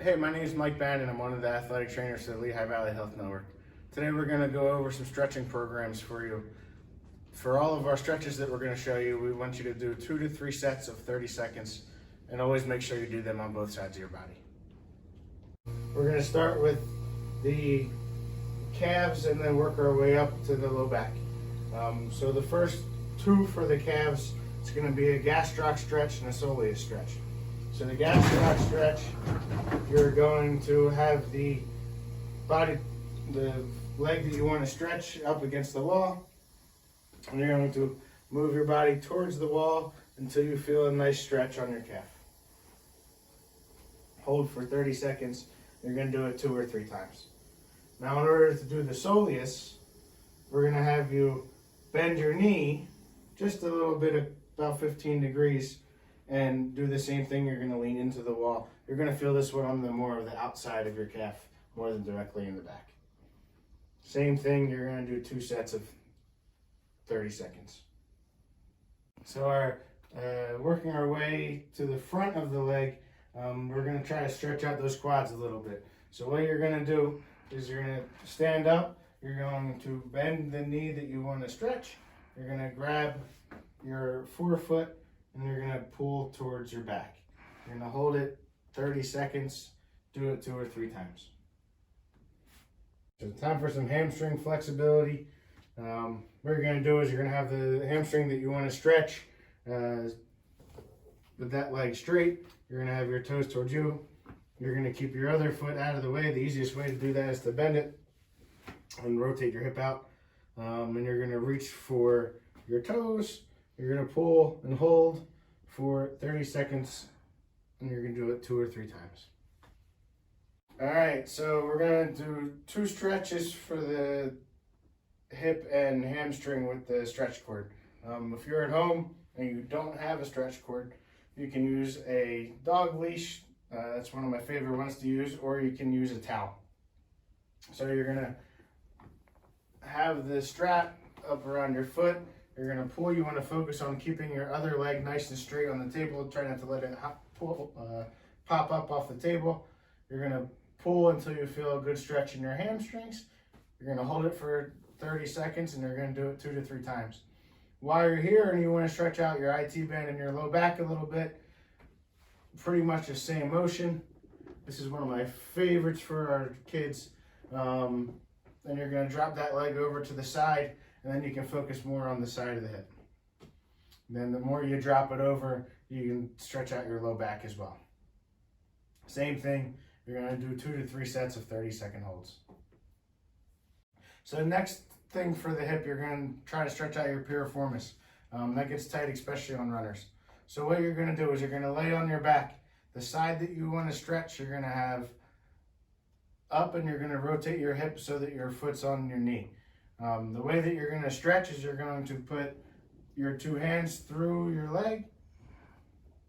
Hey, my name is Mike Bannon. I'm one of the athletic trainers for the Lehigh Valley Health Network. Today we're going to go over some stretching programs for you. For all of our stretches that we're going to show you, we want you to do 2 to 3 sets of 30 seconds and always make sure you do them on both sides of your body. We're going to start with the calves and then work our way up to the low back. So the first 2 for the calves, it's going to be a gastroc stretch and a soleus stretch. So the gastroc stretch, you're going to have the leg that you want to stretch up against the wall, and you're going to move your body towards the wall until you feel a nice stretch on your calf. Hold for 30 seconds. You're going to do it 2 or 3 times. Now in order to do the soleus, we're going to have you bend your knee just a little bit, about 15 degrees, and do the same thing. You're going to lean into the wall. You're going to feel this one on the more of the outside of your calf more than directly in the back. Same thing, you're going to do 2 sets of 30 seconds. So working our way to the front of the leg, we're going to try to stretch out those quads a little bit. So what you're going to do is you're going to stand up, you're going to bend the knee that you want to stretch, you're going to grab your forefoot, and you're going to pull towards your back. You're going to hold it 30 seconds, do it 2 or 3 times. So time for some hamstring flexibility. What you're going to do is you're going to have the hamstring that you want to stretch with that leg straight. You're going to have your toes towards you. You're going to keep your other foot out of the way. The easiest way to do that is to bend it and rotate your hip out. And you're going to reach for your toes. You're going to pull and hold for 30 seconds, and you're going to do it 2 or 3 times. All right, so we're going to do 2 stretches for the hip and hamstring with the stretch cord. If you're at home and you don't have a stretch cord, you can use a dog leash. That's one of my favorite ones to use, or you can use a towel. So you're going to have the strap up around your foot. You're going to pull. You want to focus on keeping your other leg nice and straight on the table. Try not to let it pop up off the table. You're going to pull until you feel a good stretch in your hamstrings. You're going to hold it for 30 seconds, and you're going to do it 2 to 3 times. While you're here and you want to stretch out your IT band and your low back a little bit, pretty much the same motion. This is one of my favorites for our kids. And you're going to drop that leg over to the side, and then you can focus more on the side of the hip. And then the more you drop it over, you can stretch out your low back as well. Same thing, you're going to do 2 to 3 sets of 30-second holds. So the next thing for the hip, you're going to try to stretch out your piriformis. That gets tight, especially on runners. So what you're going to do is you're going to lay on your back. The side that you want to stretch, you're going to have up, and you're going to rotate your hip so that your foot's on your knee. The way that you're going to stretch is you're going to put your 2 hands through your leg,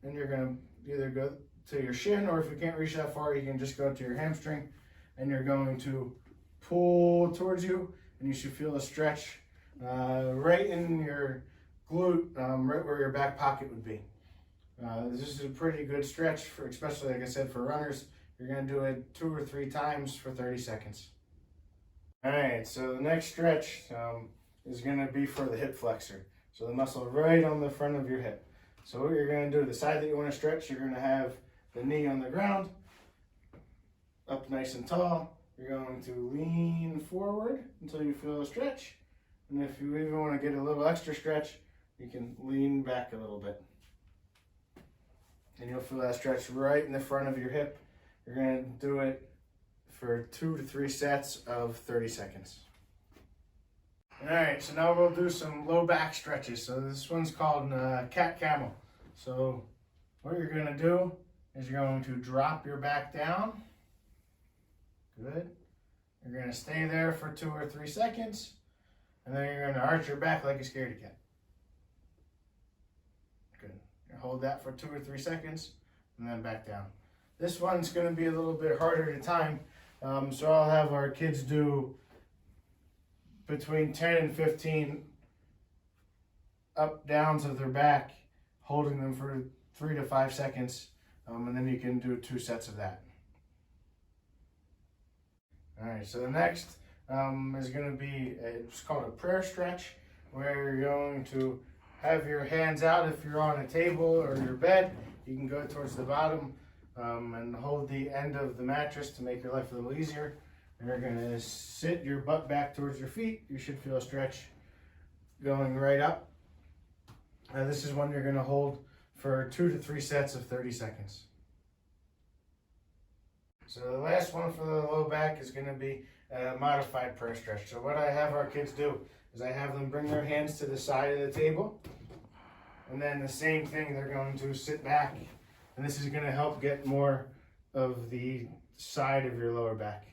and you're going to either go to your shin, or if you can't reach that far, you can just go to your hamstring, and you're going to pull towards you, and you should feel a stretch right in your glute, right where your back pocket would be. This is a pretty good stretch, for, especially like I said, for runners. You're going to do it 2 or 3 times for 30 seconds. All right, so the next stretch is going to be for the hip flexor. So the muscle right on the front of your hip. So what you're going to do, the side that you want to stretch, you're going to have the knee on the ground, up nice and tall. You're going to lean forward until you feel a stretch. And if you even want to get a little extra stretch, you can lean back a little bit. And you'll feel that stretch right in the front of your hip. You're going to do it for 2 to 3 sets of 30 seconds. All right, so now we'll do some low back stretches. So this one's called cat camel. So what you're going to do is you're going to drop your back down. Good. You're going to stay there for 2 or 3 seconds, and then you're going to arch your back like a scaredy cat. Good. You hold that for 2 or 3 seconds, and then back down. This one's going to be a little bit harder to time, so I'll have our kids do between 10 and 15 up downs of their back, holding them for 3 to 5 seconds, and then you can do 2 sets of that. All right, so the next is going to be, it's called a prayer stretch, where you're going to have your hands out. If you're on a table or your bed, you can go towards the bottom and hold the end of the mattress to make your life a little easier. And you're going to sit your butt back towards your feet. You should feel a stretch going right up. This is one you're going to hold for 2 to 3 sets of 30 seconds. So the last one for the low back is going to be a modified prayer stretch. So what I have our kids do is I have them bring their hands to the side of the table, and then the same thing, they're going to sit back, and this is going to help get more of the side of your lower back.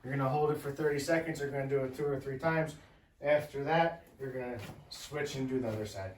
You're going to hold it for 30 seconds. You're going to do it 2 or 3 times. After that, you're going to switch and do the other side.